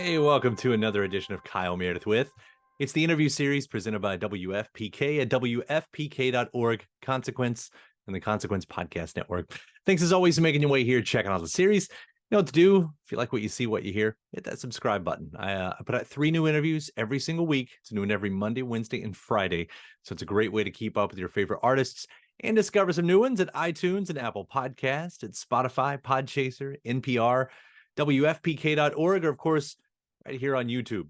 Hey, welcome to another edition of Kyle Meredith with. It's the interview series presented by WFPK at WFPK.org, Consequence, and the Consequence Podcast Network. Thanks as always for making your way here, checking out the series. You know what to do. If you like what you see, what you hear, hit that subscribe button. I put out 3 new interviews every single week. It's new every Monday, Wednesday, and Friday. So it's a great way to keep up with your favorite artists and discover some new ones at iTunes and Apple Podcasts, at Spotify, Podchaser, NPR, WFPK.org, or of course, right here on YouTube.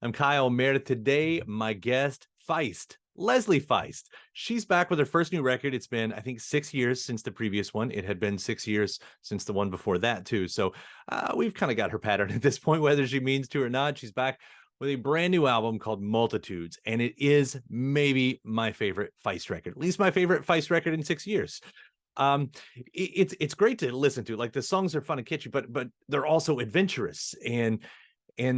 I'm Kyle Meredith. Today, my guest, Feist, Leslie Feist. She's back with her first new record. It's been, I think, 6 years since the previous one. It had been 6 years since the one before that, too. So we've kind of got her pattern at this point, whether she means to or not. She's back with a brand new album called Multitudes, and it is maybe my favorite Feist record, at least my favorite Feist record in 6 years. It's great to listen to. Like, the songs are fun and catchy, but they're also adventurous, and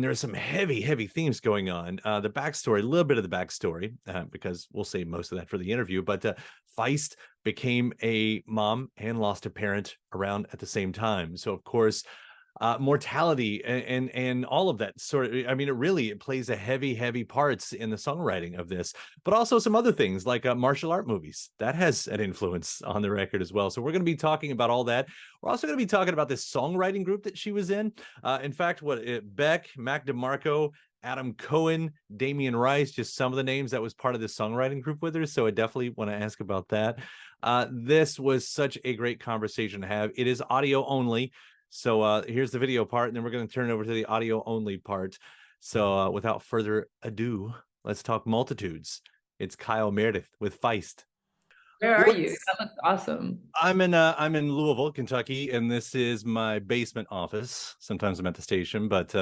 there's some heavy themes going on. The backstory, a little bit of the backstory, because we'll save most of that for the interview. But Feist became a mom and lost a parent around at the same time. So, of course, mortality and all of that sort of, I mean, it plays a heavy parts in the songwriting of this, but also some other things like martial art movies that has an influence on the record as well. So we're going to be talking about all that. We're also going to be talking about this songwriting group that she was in. In fact, Beck, DeMarco, Adam Cohen, Damien Rice, just some of the names that was part of the songwriting group with her. So I definitely want to ask about that. This was such a great conversation to have. It is audio only. So here's the video part, and then we're going to turn it over to the audio only part. So without further ado, let's talk Multitudes. It's Kyle Meredith with Feist. Where are you? That looks awesome. I'm in Louisville, Kentucky, and this is my basement office. Sometimes I'm at the station, but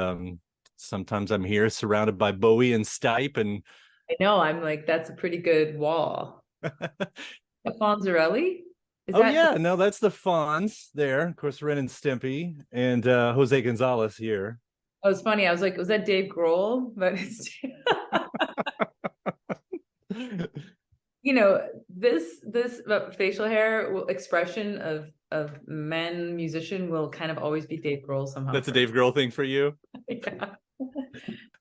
sometimes I'm here surrounded by Bowie and Stipe. And I know, I'm like, that's a pretty good wall. Fonzarelli? No, that's the Fonz there. Of course, Ren and Stimpy and Jose Gonzalez here. Oh, it's funny. I was like, was that Dave Grohl? But it's you know, this facial hair expression of men musician will kind of always be Dave Grohl somehow. That's a Dave Grohl thing for you. Yeah.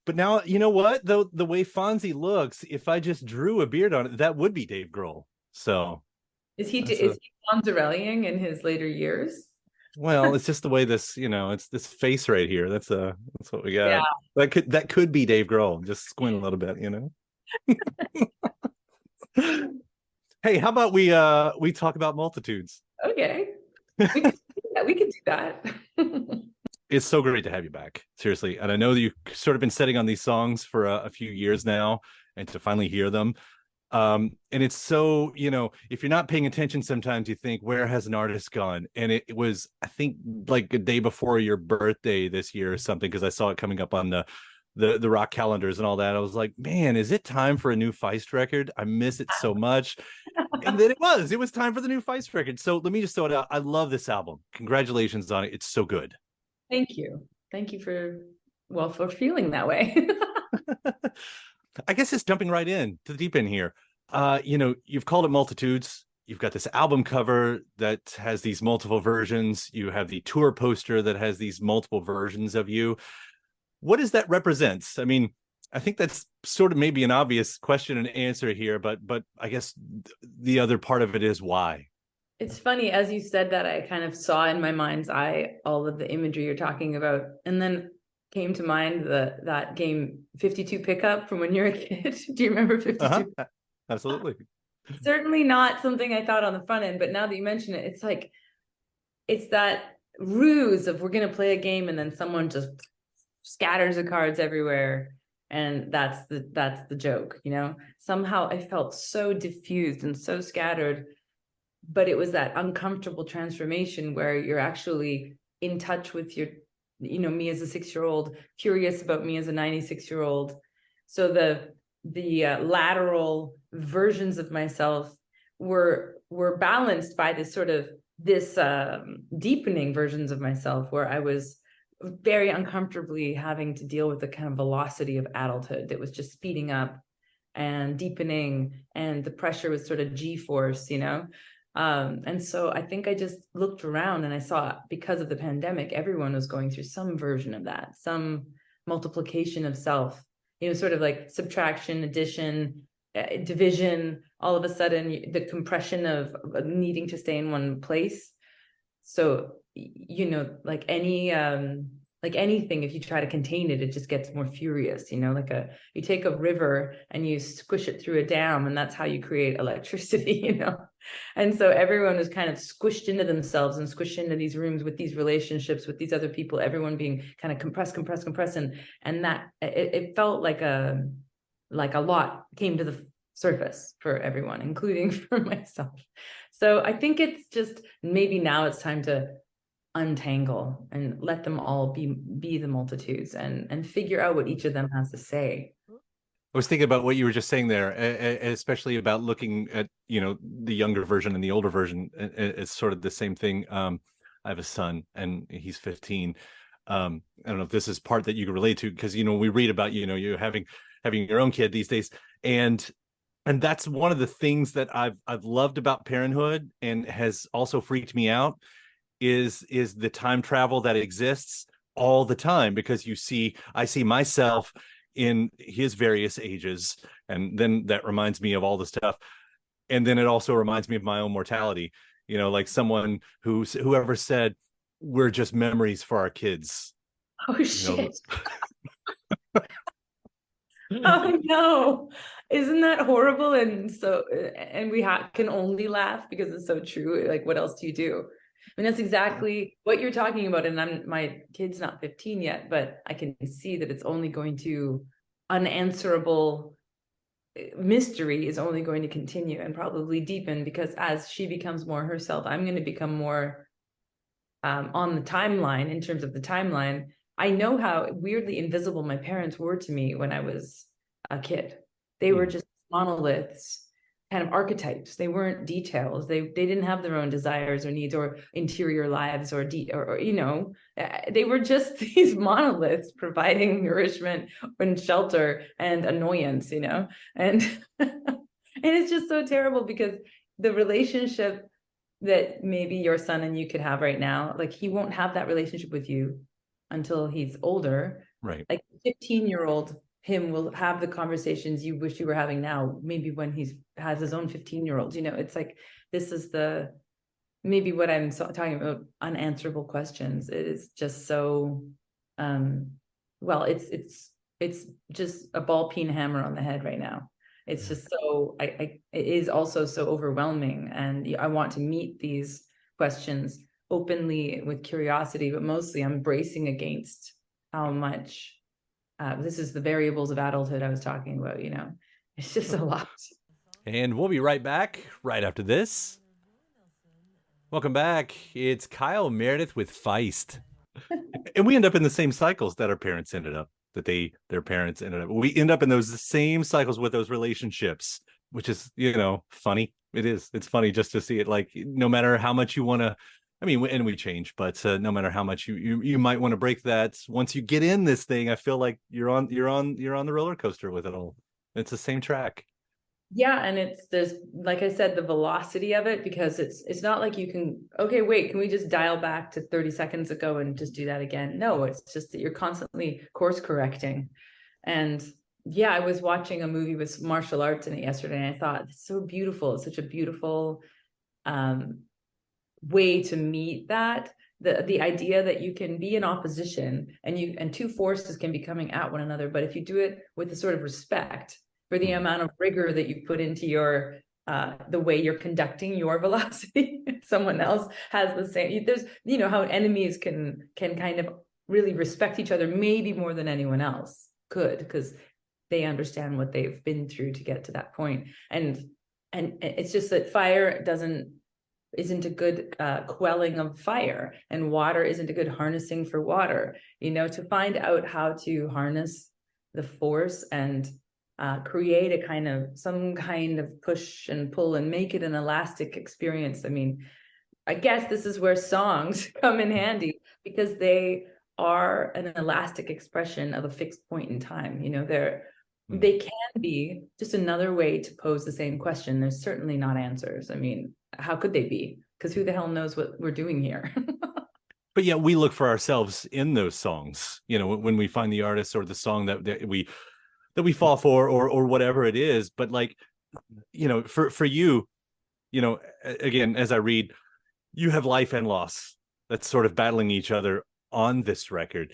But now, you know what? Though the way Fonzie looks, if I just drew a beard on it, that would be Dave Grohl. So is he Fonzarelliing in his later years? Well, it's just the way this, it's this face right here. That's what we got. Yeah. That could be Dave Grohl. Just squint a little bit, Hey, how about we talk about Multitudes? Okay. We can do that. It's so great to have you back, seriously. And I know that you've sort of been sitting on these songs for a few years now, and to finally hear them. And it's so, if you're not paying attention, sometimes you think, where has an artist gone? And it was, I think, like a day before your birthday this year or something, because I saw it coming up on the rock calendars and all that. I was like, man, is it time for a new Feist record? I miss it so much. And then it was time for the new Feist record. So let me just throw it out. I love this album. Congratulations on it. It's so good. Thank you for feeling that way. I guess it's jumping right in to the deep end here. You've called it Multitudes. You've got this album cover that has these multiple versions. You have the tour poster that has these multiple versions of you. What does that represent? I mean, I think that's sort of maybe an obvious question and answer here, but I guess the other part of it is why. It's funny, as you said that, I kind of saw in my mind's eye all of the imagery you're talking about, and then came to mind that game 52 Pickup from when you're a kid. Do you remember 52? Uh-huh. Absolutely. Certainly not something I thought on the front end, but now that you mention it, it's like, it's that ruse of, we're going to play a game and then someone just scatters the cards everywhere, and that's the joke. Somehow I felt so diffused and so scattered, but it was that uncomfortable transformation where you're actually in touch with your, me as a 6-year-old, curious about me as a 96-year-old. So the lateral versions of myself were balanced by this deepening versions of myself, where I was very uncomfortably having to deal with the kind of velocity of adulthood that was just speeding up and deepening, and the pressure was sort of G-force, And so I think I just looked around and I saw, because of the pandemic, everyone was going through some version of that, some multiplication of self, sort of like subtraction, addition, division, all of a sudden the compression of needing to stay in one place. So, like anything, if you try to contain it, it just gets more furious, you take a river and you squish it through a dam, and that's how you create electricity, And so everyone was kind of squished into themselves and squished into these rooms with these relationships, with these other people, everyone being kind of compressed. And that it felt like a lot came to the surface for everyone, including for myself. So I think it's just, maybe now it's time to untangle and let them all be the multitudes, and figure out what each of them has to say. I was thinking about what you were just saying there, especially about looking at, the younger version and the older version. It's sort of the same thing. I have a son and he's 15. I don't know if this is part that you can relate to, because, we read about, you having your own kid these days. And that's one of the things that I've loved about parenthood, and has also freaked me out, is the time travel that exists all the time, because I see myself in his various ages, and then that reminds me of all the stuff, and then it also reminds me of my own mortality, like someone whoever said we're just memories for our kids. Oh shit. Oh no, isn't that horrible? And we can only laugh because it's so true. Like, what else do you do? I mean, that's exactly what you're talking about. And my kid's not 15 yet, but I can see that it's only going to, unanswerable mystery is only going to continue and probably deepen, because as she becomes more herself, I'm going to become more on the timeline. In terms of the timeline, I know how weirdly invisible my parents were to me when I was a kid. They were just monoliths, kind of archetypes. They weren't details. They didn't have their own desires or needs or interior lives or they were just these monoliths providing nourishment and shelter and annoyance, and and it's just so terrible, because the relationship that maybe your son and you could have right now, like, he won't have that relationship with you until he's older. Right. Like, 15-year-old him will have the conversations you wish you were having now, maybe when has his own 15-year-old. It's like, this is maybe what I'm talking about, unanswerable questions. It is just so it's just a ball peen hammer on the head right now. It's just so it is also so overwhelming, and I want to meet these questions openly with curiosity, but mostly I'm bracing against how much this is the variables of adulthood I was talking about. It's just a lot. And we'll be right back right after this. Welcome back. It's Kyle Meredith with Feist. And we end up in the same cycles that our parents ended up, their parents ended up. We end up in those same cycles with those relationships, which is, funny. It is. It's funny just to see it, like, no matter how much you want to, and we change, but no matter how much you might want to break that, once you get in this thing, I feel like you're on the roller coaster with it all. It's the same track. Yeah, and there's, like I said, the velocity of it, because it's not like you can, okay, wait, can we just dial back to 30 seconds ago and just do that again? No, it's just that you're constantly course correcting. And yeah, I was watching a movie with martial arts in it yesterday, and I thought, it's so beautiful. It's such a beautiful way to meet that. The idea that you can be in opposition, and two forces can be coming at one another, but if you do it with a sort of respect for the amount of rigor that you put into your the way you're conducting your velocity, someone else has the same. There's, how enemies can kind of really respect each other, maybe more than anyone else could, because they understand what they've been through to get to that point. And it's just that fire isn't a good quelling of fire, and water isn't a good harnessing for water. To find out how to harness the force and create some kind of push and pull and make it an elastic experience. I guess this is where songs come in handy, because they are an elastic expression of a fixed point in time. They can be just another way to pose the same question. There's certainly not answers. How could they be? Because who the hell knows what we're doing here? but yeah, we look for ourselves in those songs, you know, when we find the artist or the song that we fall for, or whatever it is. But like, you know, for you, you know, again, as I read, you have life and loss that's sort of battling each other on this record.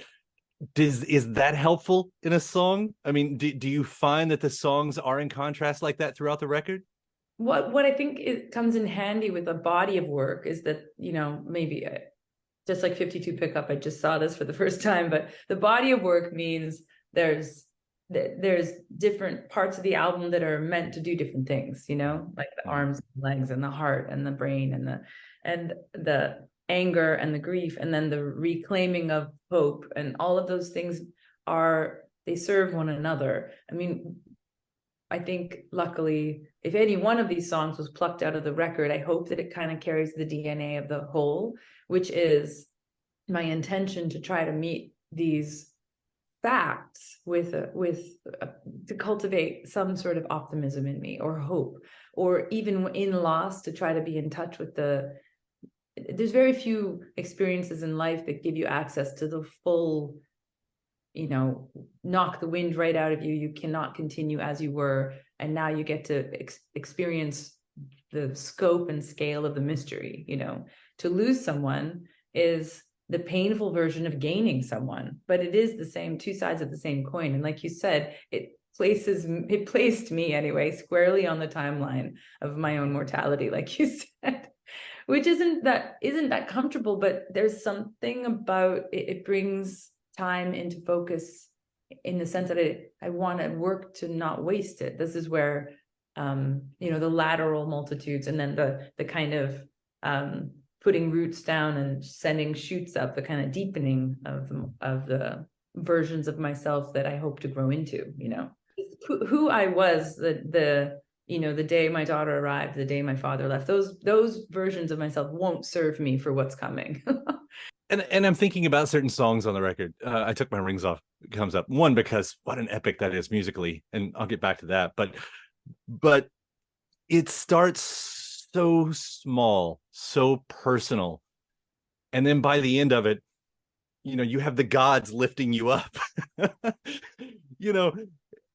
Is that helpful in a song? I mean, do you find that the songs are in contrast like that throughout the record? What I think it comes in handy with a body of work is that, you know, maybe just like 52 Pickup, I just saw this for the first time, but the body of work means there's different parts of the album that are meant to do different things, you know, like the arms and legs and the heart and the brain and the anger and the grief, and then the reclaiming of hope, and all of those things they serve one another. I mean, I think luckily, if any one of these songs was plucked out of the record, I hope that it kind of carries the DNA of the whole, which is my intention to try to meet these facts to cultivate some sort of optimism in me, or hope, or even in loss, to try to be in touch with there's very few experiences in life that give you access to the full, you know, knock the wind right out of you. You cannot continue as you were, and now you get to experience the scope and scale of the mystery. You know, to lose someone is the painful version of gaining someone, but it is the same, two sides of the same coin. And like you said, it placed me anyway squarely on the timeline of my own mortality, like you said, which isn't that comfortable, but there's something about it. It brings time into focus, in the sense that I want to work to not waste it. This is where you know, the lateral multitudes, and then the kind of putting roots down and sending shoots up, the kind of deepening of the versions of myself that I hope to grow into, you know, who I was, you know, the day my daughter arrived, the day my father left, those versions of myself won't serve me for what's coming. And I'm thinking about certain songs on the record. I Took My Rings Off comes up. One, because what an epic that is musically, and I'll get back to that. But it starts so small, so personal, and then by the end of it, you know, you have the gods lifting you up. You know,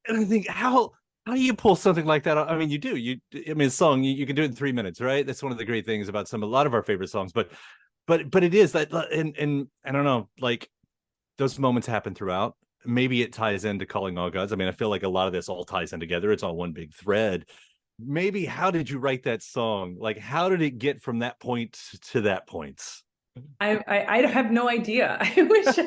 and I think, how do you pull something like that? I mean, I mean, a song, you can do it in 3 minutes, right? That's one of the great things about a lot of our favorite songs. But it is that, and I don't know, like, those moments happen throughout. Maybe it ties into Calling All Gods. I mean, I feel like a lot of this all ties in together. It's all one big thread. Maybe, how did you write that song? Like, how did it get from that point to that point? I have no idea. I wish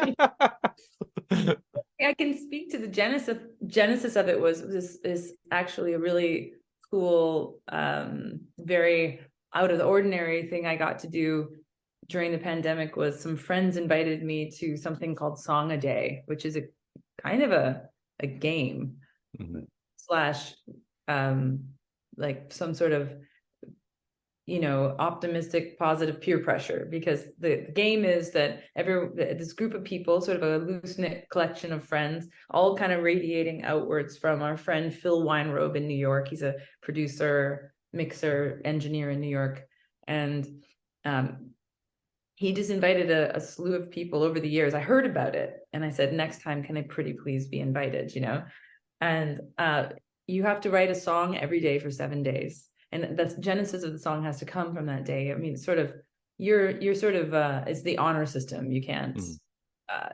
I can speak to the genesis of it. Was this is actually a really cool, very out of the ordinary thing I got to do during the pandemic. Was some friends invited me to something called Song a Day, which is a kind of a game slash like some sort of, you know, optimistic, positive peer pressure, because the game is that this group of people, sort of a loose-knit collection of friends, all kind of radiating outwards from our friend Phil Weinrobe in New York. He's a producer, mixer, engineer in New York, and he just invited a slew of people over the years. I heard about it, and I said, next time, can I pretty please be invited, you know? And you have to write a song every day for 7 days. And the genesis of the song has to come from that day. I mean, it's sort of, you're sort of, it's the honor system. You can't,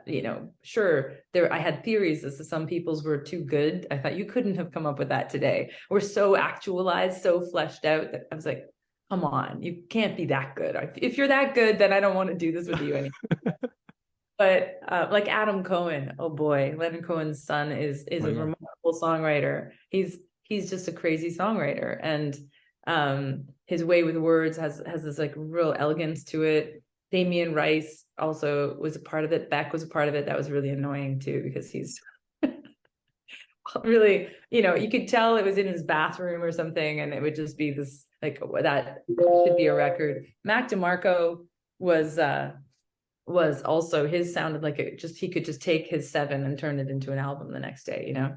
you know, sure, I had theories as to some people's were too good. I thought, you couldn't have come up with that today. We're so actualized, so fleshed out, that I was like, come on, you can't be that good. If you're that good, then I don't want to do this with you anymore. But like Adam Cohen, oh boy, Leonard Cohen's son is a remarkable songwriter. He's just a crazy songwriter, and his way with words has this like real elegance to it. Damien Rice also was a part of it. Beck was a part of it. That was really annoying too, because he's really, you know, you could tell it was in his bathroom or something, and it would just be this like, that should be a record. Mac DeMarco was also, his sounded like he could just take his 7 and turn it into an album the next day, you know.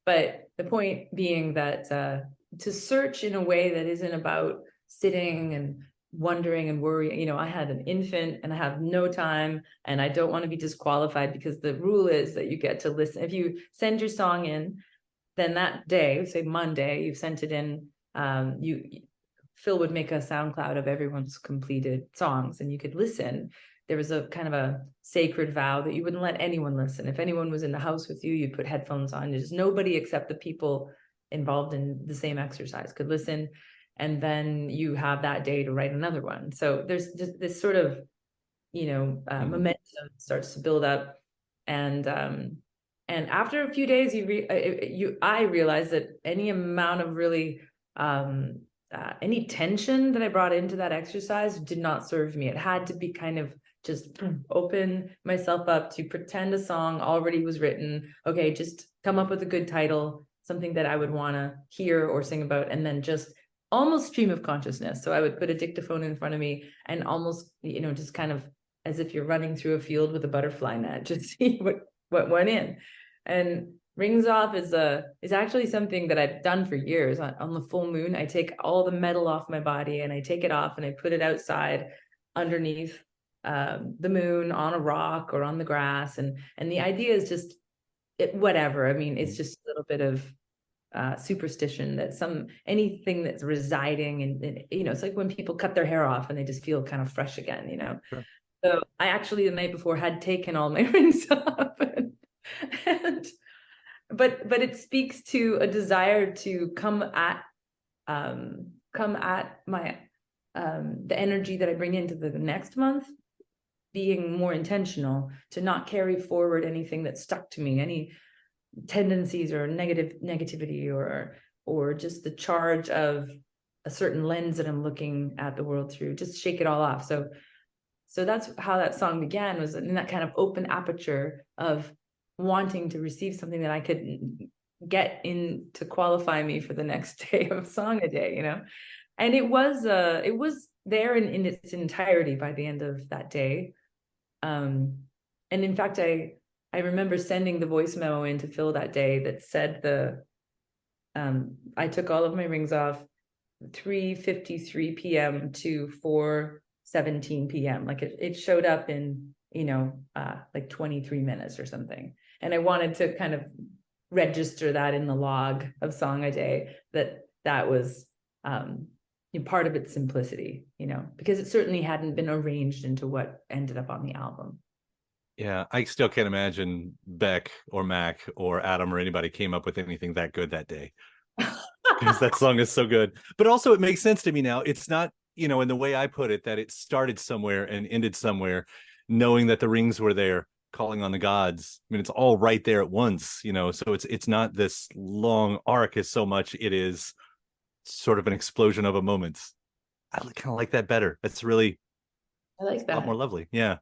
But the point being that to search in a way that isn't about sitting and wondering and worrying. You know, I had an infant and I have no time, and I don't want to be disqualified, because the rule is that you get to listen. If you send your song in, then that day, say Monday, you've sent it in, Phil would make a SoundCloud of everyone's completed songs, and you could listen. There was a kind of a sacred vow that you wouldn't let anyone listen. If anyone was in the house with you, you'd put headphones on. There's nobody except the people involved in the same exercise could listen. And then you have that day to write another one. So there's just this sort of, momentum starts to build up. And after a few days, I realized that any amount of really, any tension that I brought into that exercise did not serve me. It had to be kind of just open myself up to pretend a song already was written. Okay, just come up with a good title, something that I would want to hear or sing about, and then just almost stream of consciousness. So I would put a dictaphone in front of me and almost, just kind of as if you're running through a field with a butterfly net, just see what went in. And Rings Off is actually something that I've done for years. On the full moon, I take all the metal off my body and I take it off and I put it outside underneath the moon on a rock or on the grass. And the idea is just whatever. I mean, it's just a little bit of superstition that anything that's residing in, it's like when people cut their hair off and they just feel kind of fresh again, Sure. So I actually the night before had taken all my rings off but it speaks to a desire to come at my the energy that I bring into the next month, being more intentional, to not carry forward anything that's stuck to me, any tendencies or negativity or just the charge of a certain lens that I'm looking at the world through. Just shake it all off. So that's how that song began, was in that kind of open aperture of wanting to receive something that I could get in to qualify me for the next day of Song a Day, And it was there in its entirety by the end of that day. And in fact, I remember sending the voice memo in to Phil that day that said I took all of my rings off 3:53 p.m. to 4:17 p.m. Like it showed up in, like 23 minutes or something. And I wanted to kind of register that in the log of Song a Day, that was part of its simplicity, because it certainly hadn't been arranged into what ended up on the album. Yeah, I still can't imagine Beck or Mac or Adam or anybody came up with anything that good that day, because that song is so good. But also it makes sense to me now. It's not, in the way I put it, that it started somewhere and ended somewhere, knowing that the rings were there, calling on the gods. I mean, it's all right there at once, so it's not this long arc as so much it is sort of an explosion of a moment. I kind of like that better. That's really, I like that. A lot more lovely. Yeah.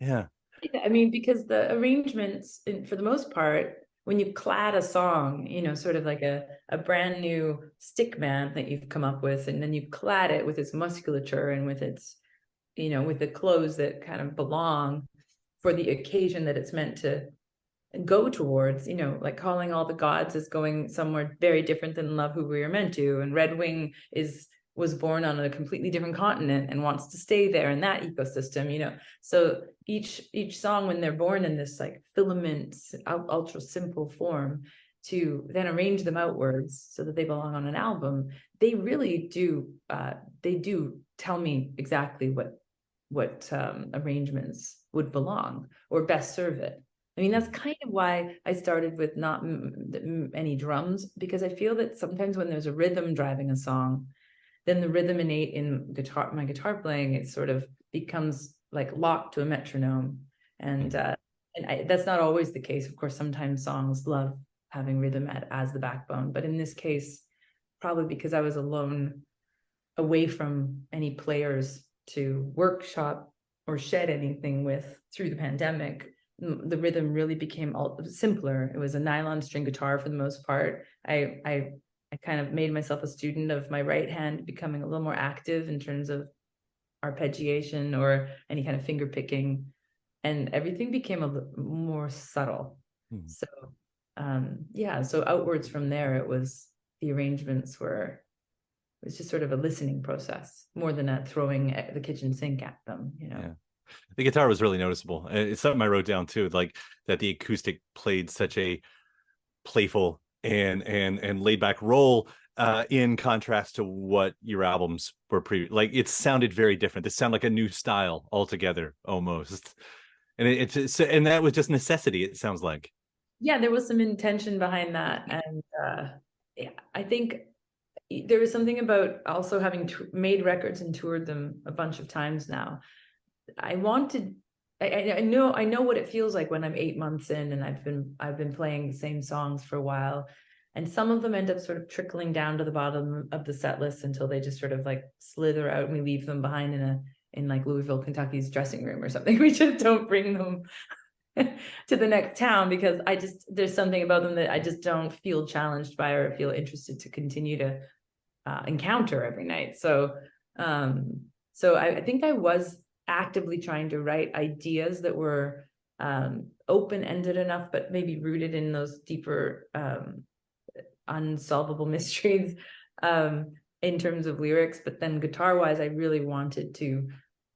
I mean, because the arrangements, for the most part, when you clad a song, sort of like a brand new stick man that you've come up with, and then you clad it with its musculature and with its, with the clothes that kind of belong for the occasion that it's meant to go towards, like Calling All the Gods is going somewhere very different than Love Who We Were Meant To. And Red Wing was born on a completely different continent and wants to stay there in that ecosystem, So each song, when they're born in this like filament, ultra simple form, to then arrange them outwards so that they belong on an album, they really do, they do tell me exactly what arrangements would belong or best serve it. I mean, that's kind of why I started with not any drums, because I feel that sometimes when there's a rhythm driving a song, then the rhythm innate in my guitar playing, it sort of becomes like locked to a metronome. And that's not always the case. Of course, sometimes songs love having rhythm as the backbone. But in this case, probably because I was alone, away from any players to workshop or shed anything with through the pandemic, the rhythm really became simpler. It was a nylon string guitar for the most part. I kind of made myself a student of my right hand becoming a little more active in terms of arpeggiation or any kind of finger picking, and everything became a little more subtle. So so outwards from there, it was the arrangements were was just sort of a listening process more than a throwing the kitchen sink at them, you know. Yeah. The guitar was really noticeable. It's something I wrote down too, like that the acoustic played such a playful and laid back role in contrast to what your albums were like it sounded very different. This sounded like a new style altogether almost. And and that was just necessity, it sounds like. Yeah, there was some intention behind that. And yeah, I think there was something about also having made records and toured them a bunch of times now. I know what it feels like when I'm 8 months in and I've been playing the same songs for a while, and some of them end up sort of trickling down to the bottom of the set list until they just sort of like slither out and we leave them behind in like Louisville, Kentucky's dressing room or something. We just don't bring them to the next town because there's something about them that I just don't feel challenged by or feel interested to continue to encounter every night. So I think I was actively trying to write ideas that were open-ended enough, but maybe rooted in those deeper unsolvable mysteries in terms of lyrics. But then guitar-wise, I really wanted to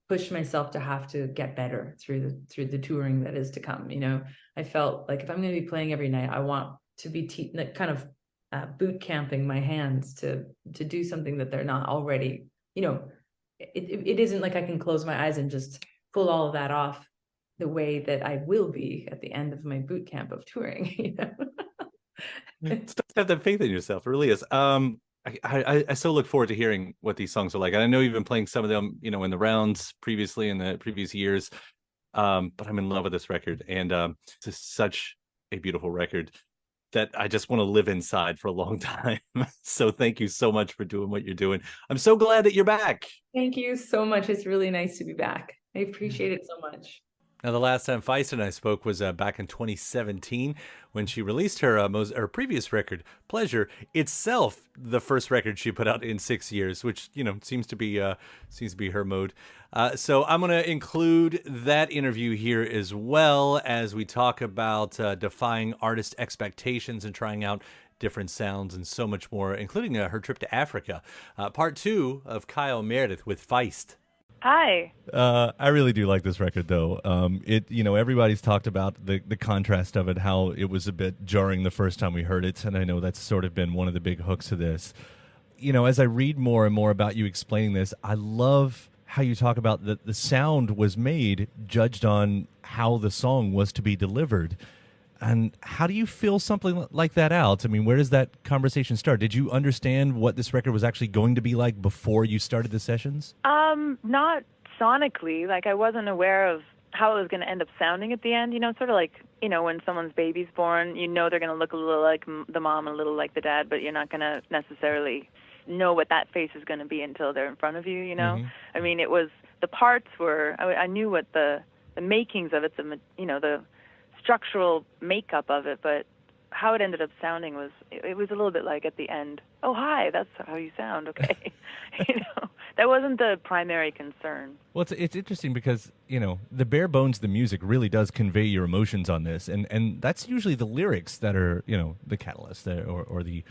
push myself to have to get better through the touring that is to come. You know, I felt like if I'm going to be playing every night, I want to be kind of boot camping my hands to do something that they're not already, you know. It isn't like I can close my eyes and just pull all of that off the way that I will be at the end of my boot camp of touring, you know. It's tough to have that faith in yourself. It really is. I so look forward to hearing what these songs are like. And I know you've been playing some of them, you know, in the rounds previously in the previous years. But I'm in love with this record, and it's just such a beautiful record that I just want to live inside for a long time. So thank you so much for doing what you're doing. I'm so glad that you're back. Thank you so much. It's really nice to be back. I appreciate it so much. Now, the last time Feist and I spoke was back in 2017 when she released her previous record, Pleasure, itself the first record she put out in 6 years, which, you know, seems to be her mode. So I'm going to include that interview here as well as we talk about defying artist expectations and trying out different sounds and so much more, including her trip to Africa. Part 2 of Kyle Meredith with Feist. Hi. I really do like this record, though. Everybody's talked about the contrast of it, how it was a bit jarring the first time we heard it, and I know that's sort of been one of the big hooks of this. You know, as I read more and more about you explaining this, I love how you talk about the sound was made judged on how the song was to be delivered. And how do you feel something like that out? I mean, where does that conversation start? Did you understand what this record was actually going to be like before you started the sessions? Not sonically. Like, I wasn't aware of how it was going to end up sounding at the end. You know, sort of like, you know, when someone's baby's born, you know they're going to look a little like the mom and a little like the dad, but you're not going to necessarily know what that face is going to be until they're in front of you, you know? Mm-hmm. I mean, it was, the parts were, I knew what the makings of it, the structural makeup of it, but how it ended up sounding was, it was a little bit like at the end, oh, hi, that's how you sound, okay. You know, that wasn't the primary concern. Well, it's interesting because, you know, the bare bones of the music really does convey your emotions on this, and that's usually the lyrics that are, you know, the catalyst or the,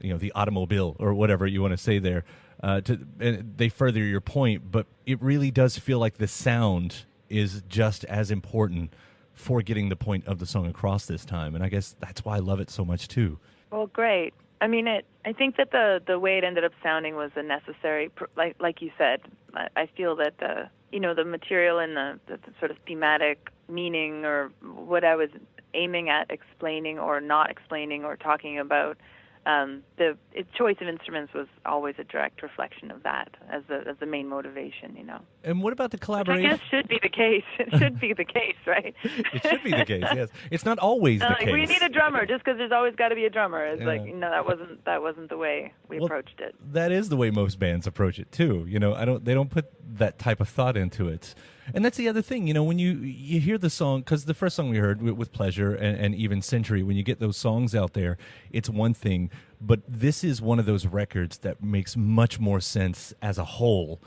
you know, the automobile or whatever you want to say there. They further your point, but it really does feel like the sound is just as important for getting the point of the song across this time, and I guess that's why I love it so much too. Well, great. I mean, I think that the way it ended up sounding was a necessary, like you said. I feel that the material and the sort of thematic meaning or what I was aiming at explaining or not explaining or talking about, the choice of instruments was always a direct reflection of that as the main motivation, you know. And what about the collaboration? Which I guess should be the case. It should be the case, right? It should be the case, yes. It's not always the case. We need a drummer just because there's always got to be a drummer. It's like, you know, that wasn't the way we approached it. That is the way most bands approach it too. You know, they don't put that type of thought into it. And that's the other thing, you know, when you hear the song, because the first song we heard with Pleasure and even Century, when you get those songs out there, it's one thing. But this is one of those records that makes much more sense as a whole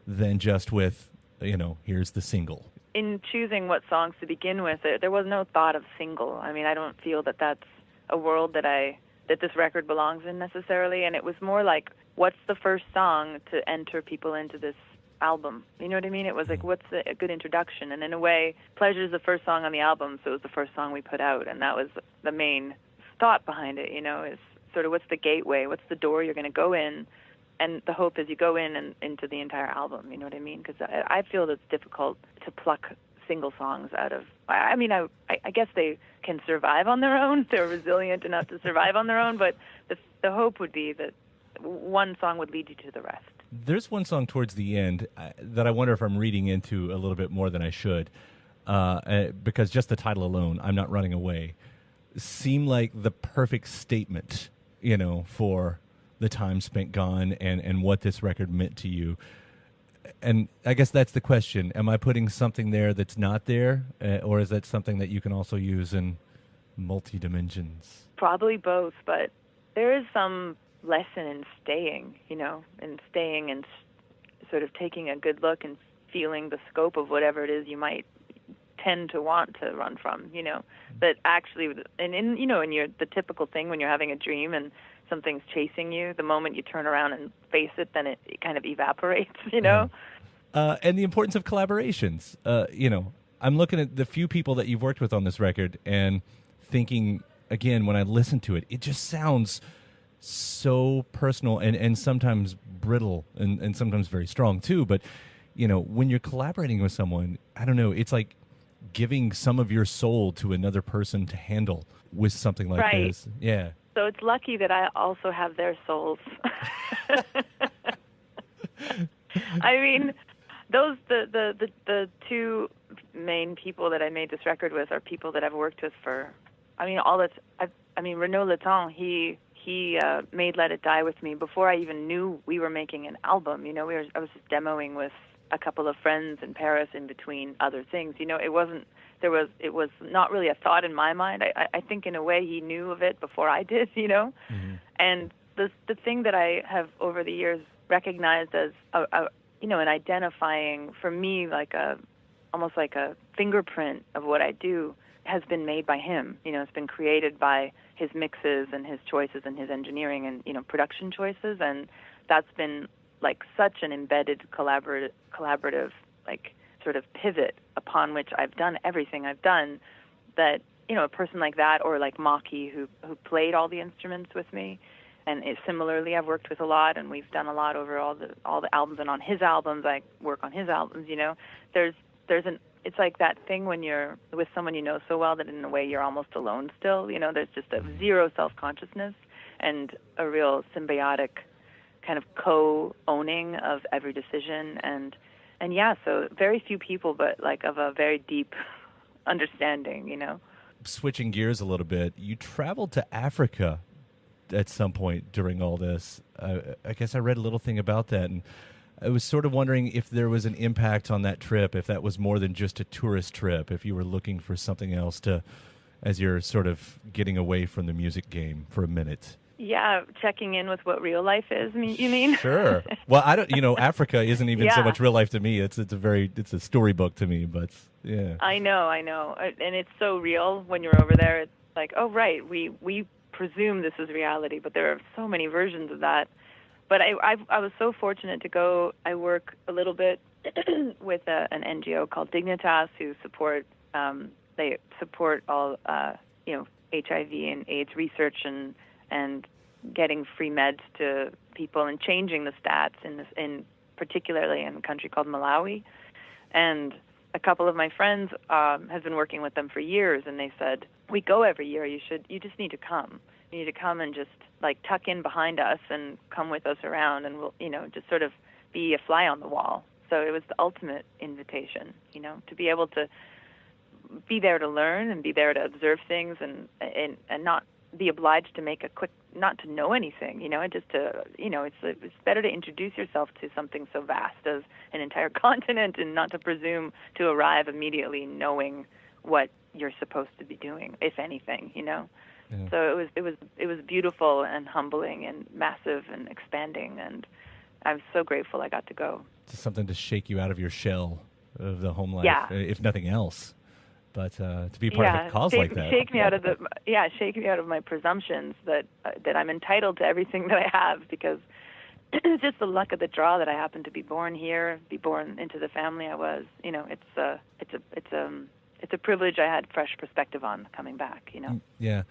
than just with, you know, here's the single. In choosing what songs to begin with, there was no thought of single. I mean, I don't feel that that's a world that I that this record belongs in necessarily. And it was more like, what's the first song to enter people into this album? You know what I mean? It was like, what's a good introduction? And in a way, Pleasure is the first song on the album, so it was the first song we put out, and that was the main thought behind it, you know, is sort of what's the gateway, what's the door you're going to go in, and the hope is you go in and into the entire album, you know what I mean? Because I feel that it's difficult to pluck single songs out of, I mean, I guess they can survive on their own, they're resilient enough to survive on their own, but the hope would be that one song would lead you to the rest. There's one song towards the end that I wonder if I'm reading into a little bit more than I should, because just the title alone, I'm Not Running Away, seemed like the perfect statement, you know, for the time spent gone and what this record meant to you. And I guess that's the question. Am I putting something there that's not there, or is that something that you can also use in multi-dimensions? Probably both, but there is some lesson in staying, you know, and sort of taking a good look and feeling the scope of whatever it is you might tend to want to run from, you know, that actually, and in, you know, in the typical thing when you're having a dream and something's chasing you, the moment you turn around and face it, then it kind of evaporates, you know? And the importance of collaborations. You know, I'm looking at the few people that you've worked with on this record and thinking, again, when I listen to it, it just sounds so personal and sometimes brittle and sometimes very strong too. But, you know, when you're collaborating with someone, I don't know, it's like giving some of your soul to another person to handle with something like right. this. Yeah. So it's lucky that I also have their souls. I mean, the two main people that I made this record with are people that I've worked with for, I mean, Renaud Letton, he made Let It Die with me before I even knew we were making an album. You know, I was just demoing with a couple of friends in Paris in between other things. You know, it was not really a thought in my mind. I think in a way he knew of it before I did, you know. Mm-hmm. And the thing that I have over the years recognized as an identifying for me, like almost like a fingerprint of what I do, has been made by him. You know, it's been created by his mixes and his choices and his engineering and, you know, production choices, and that's been like such an embedded collaborative like sort of pivot upon which I've done everything I've done, that, you know, a person like that, or like Maki, who played all the instruments with me, and similarly I've worked with a lot, and we've done a lot over all the albums, and on his albums I work on his albums. You know, it's like that thing when you're with someone you know so well that in a way you're almost alone still. You know, there's just a zero self-consciousness and a real symbiotic kind of co-owning of every decision, and yeah, so very few people, but like of a very deep understanding, you know. Switching gears a little bit, you traveled to Africa at some point during all this. I guess I read a little thing about that, and I was sort of wondering if there was an impact on that trip, if that was more than just a tourist trip, if you were looking for something else to, as you're sort of getting away from the music game for a minute. Yeah, checking in with what real life is, you mean? Sure. Well, I don't, you know, Africa isn't even so much real life to me. It's a storybook to me, but yeah. I know. And it's so real when you're over there. It's like, oh, right, we presume this is reality, but there are so many versions of that. But I was so fortunate to go. I work a little bit with an NGO called Dignitas, who support all HIV and AIDS research and getting free meds to people and changing the stats in particularly in a country called Malawi. And a couple of my friends have been working with them for years, and they said, we go every year. You just need to come. You need to come and just like tuck in behind us and come with us around, and we'll, you know, just sort of be a fly on the wall. So it was the ultimate invitation, you know, to be able to be there to learn and be there to observe things and not be obliged to make not to know anything, you know, and just to, you know, it's better to introduce yourself to something so vast as an entire continent, and not to presume to arrive immediately knowing what you're supposed to be doing, if anything, you know. Yeah. So it was beautiful and humbling and massive and expanding, and I'm so grateful I got to go. It's something to shake you out of your shell of the home life, yeah. If nothing else. But to be part of a cause like that, shake me out of my presumptions that I'm entitled to everything that I have, because it's just the luck of the draw that I happened to be born here, be born into the family I was. You know, it's a privilege I had fresh perspective on coming back. You know. Yeah.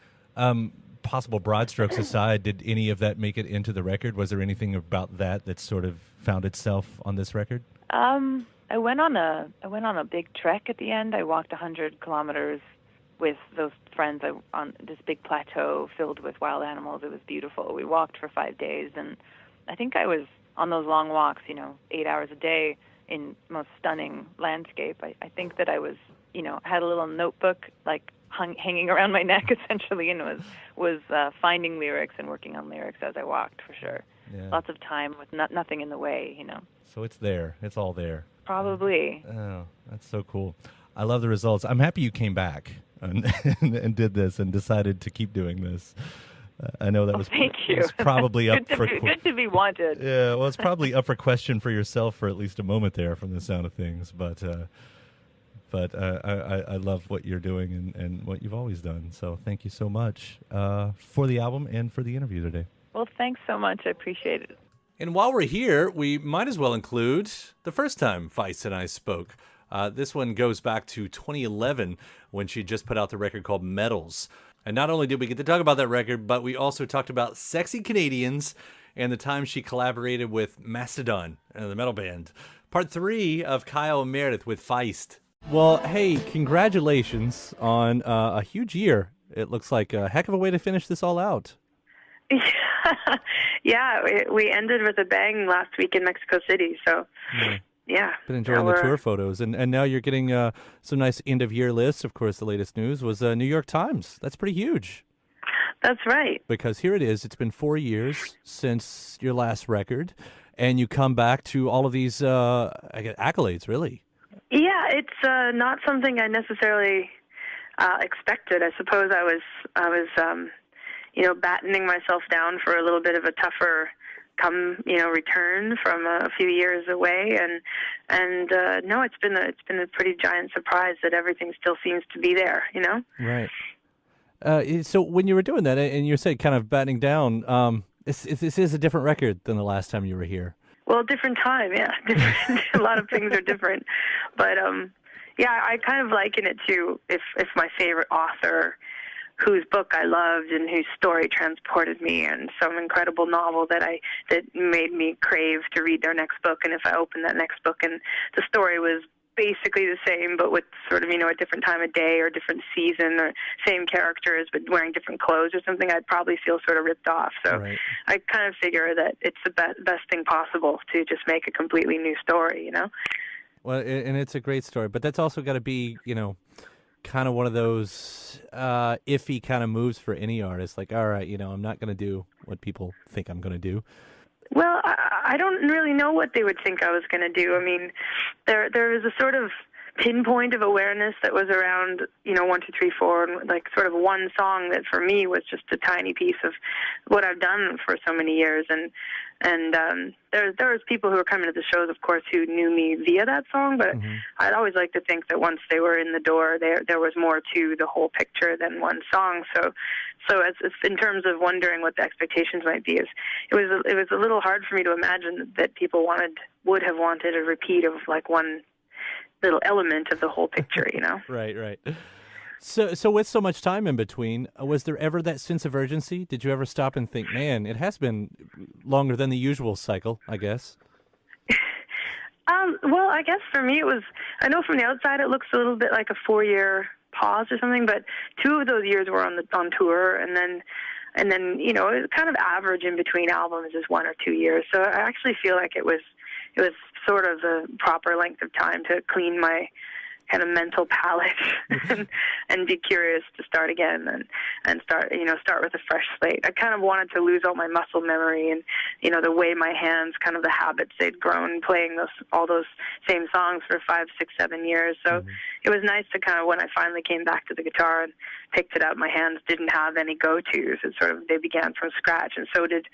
Possible broad strokes aside, did any of that make it into the record? Was there anything about that sort of found itself on this record? I went on a big trek at the end. I walked 100 kilometers with those friends on this big plateau filled with wild animals. It was beautiful. We walked for 5 days, and I think I was on those long walks, 8 hours a day in most stunning landscape. I think that I was, had a little notebook like hanging around my neck essentially, and was finding lyrics and working on lyrics as I walked, for sure. Yeah. Lots of time with nothing in the way, So it's there. It's all there. Probably. Oh, that's so cool. I love the results. I'm happy you came back and did this and decided to keep doing this. I know that was, thank you. Was probably up for good to be wanted. Yeah, well, it's probably up for question for yourself for at least a moment there, from the sound of things. But I love what you're doing and what you've always done. So thank you so much for the album and for the interview today. Well, thanks so much. I appreciate it. And while we're here, we might as well include the first time Feist and I spoke. This one goes back to 2011 when she just put out the record called Medals. And not only did we get to talk about that record, but we also talked about Sexy Canadians and the time she collaborated with Mastodon, the metal band. Part 3 of Kyle Meredith with Feist. Well, hey, congratulations on a huge year. It looks like a heck of a way to finish this all out. Yeah, we ended with a bang last week in Mexico City, so yeah. Been enjoying the tour photos, and now you're getting some nice end-of-year lists. Of course, the latest news was New York Times. That's pretty huge. That's right. Because here it is. It's been 4 years since your last record, and you come back to all of these accolades, really. Yeah, it's not something I necessarily expected. I suppose I was battening myself down for a little bit of a tougher return from a few years away, and no, it's been a pretty giant surprise that everything still seems to be there, Right. So when you were doing that, and you said kind of battening down, this is a different record than the last time you were here. Well, different time, yeah. A lot of things are different, but yeah, I kind of liken it to if my favorite author, whose book I loved and whose story transported me, and some incredible novel that made me crave to read their next book. And if I opened that next book and the story was basically the same, but with sort of, a different time of day or different season, or same characters but wearing different clothes or something, I'd probably feel sort of ripped off. So right. I kind of figure that it's the best thing possible to just make a completely new story, Well, and it's a great story, but that's also got to be, kind of one of those iffy kind of moves for any artist. Like, all right, I'm not going to do what people think I'm going to do. Well, I don't really know what they would think I was going to do. I mean, there was a sort of pinpoint of awareness that was around, 1, 2, 3, 4, and like sort of one song that for me was just a tiny piece of what I've done for so many years. And there was people who were coming to the shows, of course, who knew me via that song, but I'd always like to think that once they were in the door, there was more to the whole picture than one song. So as in terms of wondering what the expectations might be, it was a little hard for me to imagine that people would have wanted a repeat of like one little element of the whole picture, Right. So with so much time in between, was there ever that sense of urgency? Did you ever stop and think, man, it has been longer than the usual cycle, I guess? Well, I guess for me it was, I know from the outside it looks a little bit like a 4-year pause or something, but 2 of those years were on tour, and then it was kind of average in between albums is 1 or 2 years. So I actually feel like it was sort of the proper length of time to clean my kind of mental palette and be curious to start again and start with a fresh slate. I kind of wanted to lose all my muscle memory and, the way my hands, kind of the habits they'd grown playing all those same songs for 5, 6, 7 years. So it was nice to kind of, when I finally came back to the guitar and picked it up, my hands didn't have any go-tos. It sort of, they began from scratch, and so did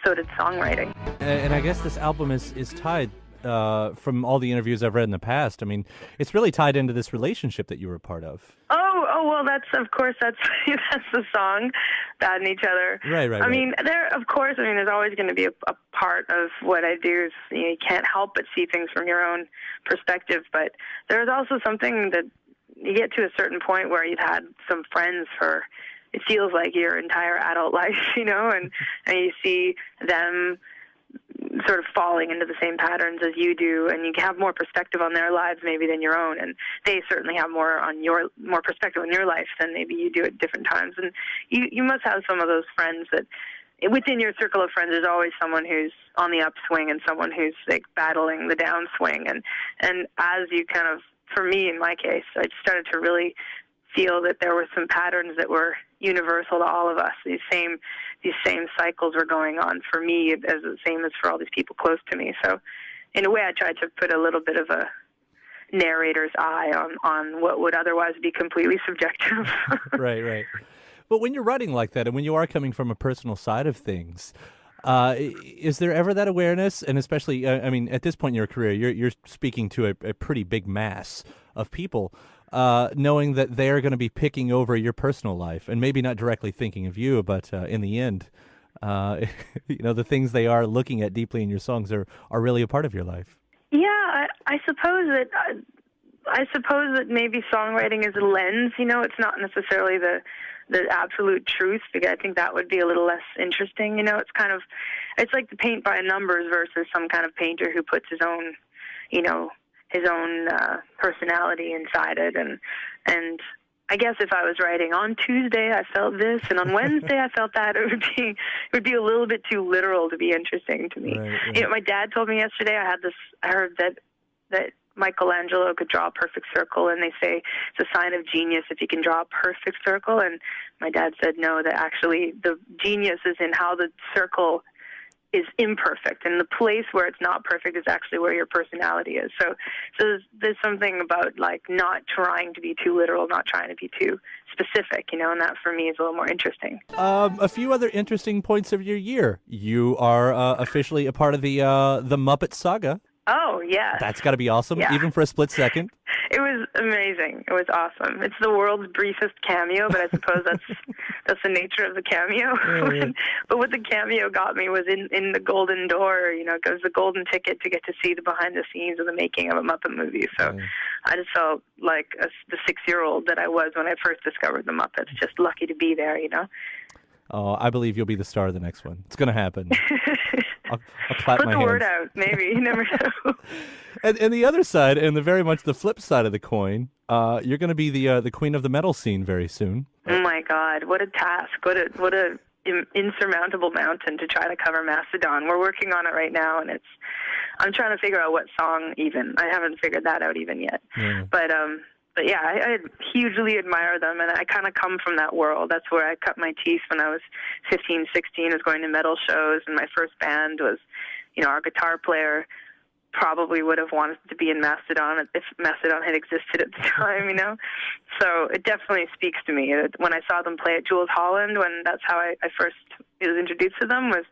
songwriting. And I guess this album is tied from all the interviews I've read in the past. I mean, it's really tied into this relationship that you were a part of. Oh, well, that's that's the song, Bad in Each Other. Right. I mean, there's always going to be a part of what I do is you can't help but see things from your own perspective. But there's also something that you get to a certain point where you've had some friends for, it feels like your entire adult life, and you see them sort of falling into the same patterns as you do, and you have more perspective on their lives maybe than your own, and they certainly have more perspective on your life than maybe you do at different times. And you must have some of those friends that within your circle of friends there's always someone who's on the upswing and someone who's like battling the downswing, and as you kind of, for me in my case, I just started to really feel that there were some patterns that were universal to all of us. These same cycles were going on for me as the same as for all these people close to me. So in a way I tried to put a little bit of a narrator's eye on what would otherwise be completely subjective. Right. But when you're writing like that, and when you are coming from a personal side of things, is there ever that awareness? And especially, I mean, at this point in your career, you're speaking to a pretty big mass of people, knowing that they're going to be picking over your personal life and maybe not directly thinking of you, but in the end, the things they are looking at deeply in your songs are really a part of your life. Yeah, I suppose that maybe songwriting is a lens. It's not necessarily the absolute truth, because I think that would be a little less interesting. It's like the paint by numbers versus some kind of painter who puts his own personality inside it. And I guess if I was writing on Tuesday I felt this, and on Wednesday I felt that, it would be a little bit too literal to be interesting to me. Right. My dad told me yesterday, I heard that Michelangelo could draw a perfect circle, and they say it's a sign of genius if you can draw a perfect circle. And my dad said no, that actually the genius is in how the circle is imperfect, and the place where it's not perfect is actually where your personality is. So there's something about like not trying to be too literal, not trying to be too specific, and that for me is a little more interesting. A few other interesting points of your year. You are officially a part of the Muppet saga. Oh, yeah. That's got to be awesome, yeah. Even for a split second. It was amazing. It was awesome. It's the world's briefest cameo, but I suppose that's the nature of the cameo. Yeah. But what the cameo got me was in the golden door, it was the golden ticket to get to see the behind the scenes of the making of a Muppet movie. So I just felt like the 6-year-old that I was when I first discovered the Muppets, just lucky to be there, Oh, I believe you'll be the star of the next one. It's going to happen. I'll clap Put my the hands. word out, maybe. You never know. And the other side, and very much the flip side of the coin, you're going to be the queen of the metal scene very soon. Oh my God, what a task! What a insurmountable mountain to try to cover Mastodon. We're working on it right now, and I'm trying to figure out what song even. I haven't figured that out even yet. Yeah. But yeah, I hugely admire them, and I kind of come from that world. That's where I cut my teeth when I was 15, 16, was going to metal shows, and my first band was, our guitar player probably would have wanted to be in Mastodon if Mastodon had existed at the time, So it definitely speaks to me. When I saw them play at Jules Holland, when that's how I first was introduced to them, was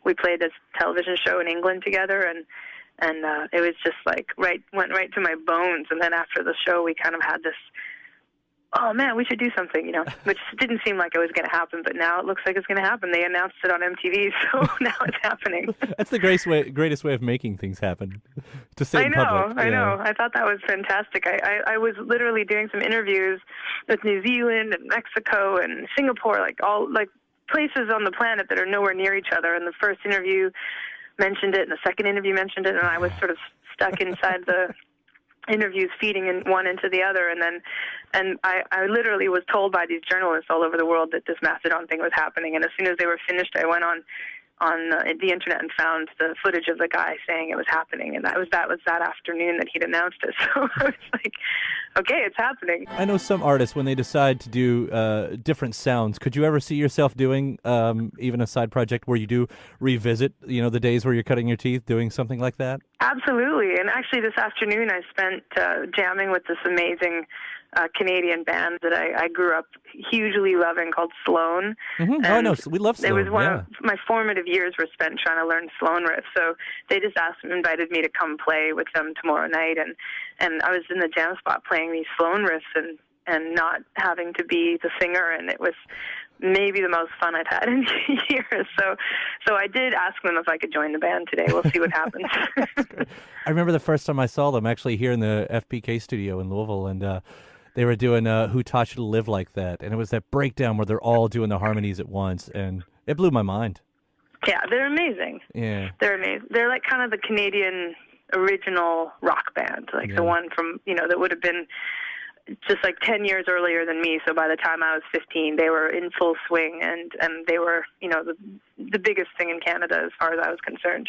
we played this television show in England together, and it was just like went right to my bones. And then after the show, we kind of had this, oh man, we should do something, which didn't seem like it was going to happen, but now it looks like it's going to happen. They announced it on MTV, so now it's happening. That's the greatest way of making things happen. To say in public. I know. I thought that was fantastic. I was literally doing some interviews with New Zealand and Mexico and Singapore, all places on the planet that are nowhere near each other. And the first interview mentioned it, and the second interview mentioned it, and I was sort of stuck inside the interviews feeding one into the other, and I literally was told by these journalists all over the world that this Mastodon thing was happening, and as soon as they were finished, I went on the internet and found the footage of the guy saying it was happening, and that was that afternoon that he'd announced it. So I was like, okay, it's happening. I know some artists, when they decide to do different sounds, could you ever see yourself doing even a side project where you do revisit, the days where you're cutting your teeth, doing something like that? Absolutely. And actually this afternoon I spent jamming with this amazing Canadian band that I grew up hugely loving called Sloan. Mm-hmm. Oh, no, we love Sloan. It was one of my formative years were spent trying to learn Sloan riff. So they just invited me to come play with them tomorrow night. And I was in the jam spot playing these Sloan riffs and not having to be the singer. And it was maybe the most fun I've had in years. So I did ask them if I could join the band today. We'll see what happens. I remember the first time I saw them actually here in the FPK studio in Louisville, and they were doing Who Taught You to Live Like That, and it was that breakdown where they're all doing the harmonies at once, and it blew my mind. Yeah, they're amazing. Yeah. They're amazing. They're like kind of the Canadian original rock band, like the one from, that would have been just like 10 years earlier than me. So by the time I was 15, they were in full swing, and they were, the biggest thing in Canada as far as I was concerned.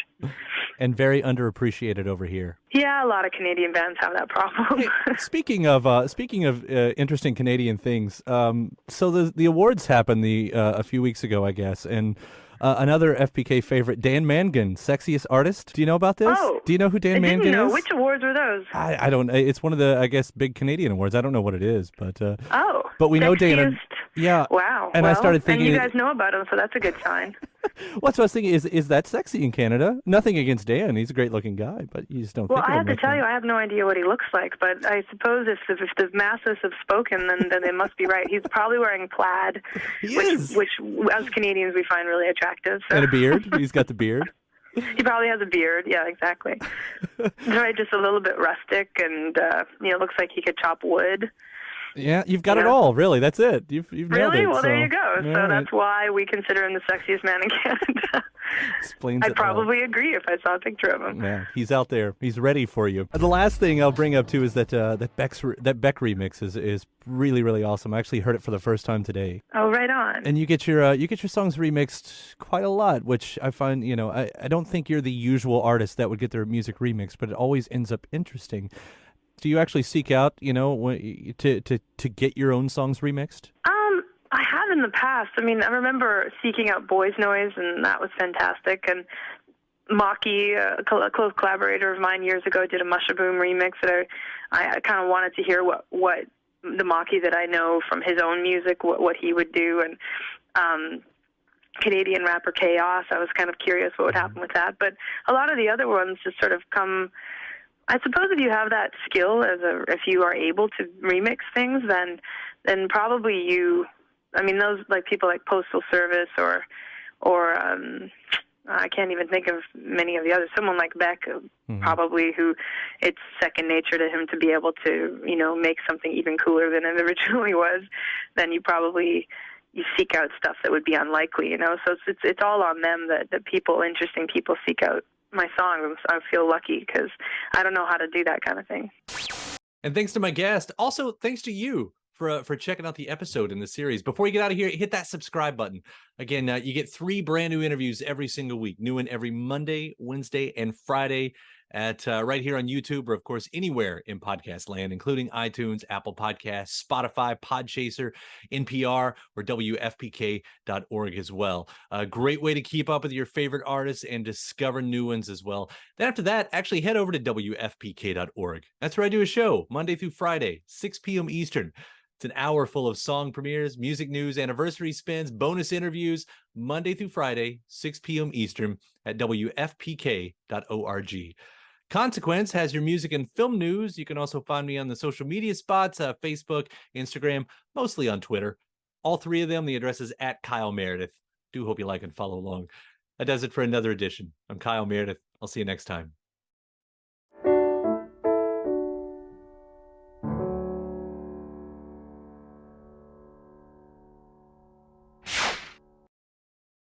And very underappreciated over here. Yeah, a lot of Canadian bands have that problem. Hey, speaking of interesting Canadian things, so the awards happened a few weeks ago, I guess, and another FPK favorite, Dan Mangan, Sexiest Artist. Do you know about this? Oh, do you know who Dan Mangan is? Which Which awards were those? I don't. It's one of the, I guess, big Canadian awards. I don't know what it is, but but we know Dan. Yeah. Wow. And I started thinking, and you guys know about him, so that's a good sign. Well, that's what I was thinking. Is that sexy in Canada? Nothing against Dan. He's a great-looking guy, but you just don't think of him. Well, I have to tell you, I have no idea what he looks like, but I suppose if the masses have spoken, then they must be right. He's probably wearing plaid, which as Canadians we find really attractive. So. And a beard. He's got the beard. He probably has a beard. Yeah, exactly. Right, just a little bit rustic, and looks like he could chop wood. Yeah, you've got it all, really. That's it. You've nailed really? it. Well, there you go. So right. That's why we consider him the sexiest man in Canada. Explains I'd probably agree if I saw a picture of him. Yeah, he's out there. He's ready for you. The last thing I'll bring up, too, is that Beck remix is really, really awesome. I actually heard it for the first time today. Oh, right on. And you get your songs remixed quite a lot, which I find, I don't think you're the usual artist that would get their music remixed, but it always ends up interesting. Do you actually seek out, to get your own songs remixed? I have in the past. I mean, I remember seeking out Boys Noise, and that was fantastic. And Maki, a close collaborator of mine years ago, did a Mushaboom remix that I kind of wanted to hear what the Maki that I know from his own music, what he would do. And Canadian rapper Chaos, I was kind of curious what would happen with that. But a lot of the other ones just sort of come. I suppose if you have that skill, if you are able to remix things, then probably you. I mean, those like people like Postal Service or I can't even think of many of the others. Someone like Beck, probably, who it's second nature to him to be able to make something even cooler than it originally was. Then you seek out stuff that would be unlikely, So it's all on them that interesting people seek out my songs. I feel lucky because I don't know how to do that kind of thing. And thanks to my guest. Also, thanks to you for checking out the episode in the series. Before you get out of here, hit that subscribe button. Again, you get 3 brand new interviews every single week. New one every Monday, Wednesday, and Friday at right here on YouTube, or of course anywhere in podcast land, including iTunes, Apple Podcasts, Spotify, Podchaser, NPR, or WFPK.org as well. A great way to keep up with your favorite artists and discover new ones as well. Then after that, actually head over to WFPK.org. That's where I do a show Monday through Friday, 6 p.m. Eastern. It's an hour full of song premieres, music news, anniversary spins, bonus interviews, Monday through Friday, 6 p.m. Eastern at WFPK.org. Consequence has your music and film news. You can also find me on the social media spots, Facebook, Instagram, mostly on Twitter. All 3 of them, the address is at Kyle Meredith. Do hope you like and follow along. That does it for another edition. I'm Kyle Meredith. I'll see you next time.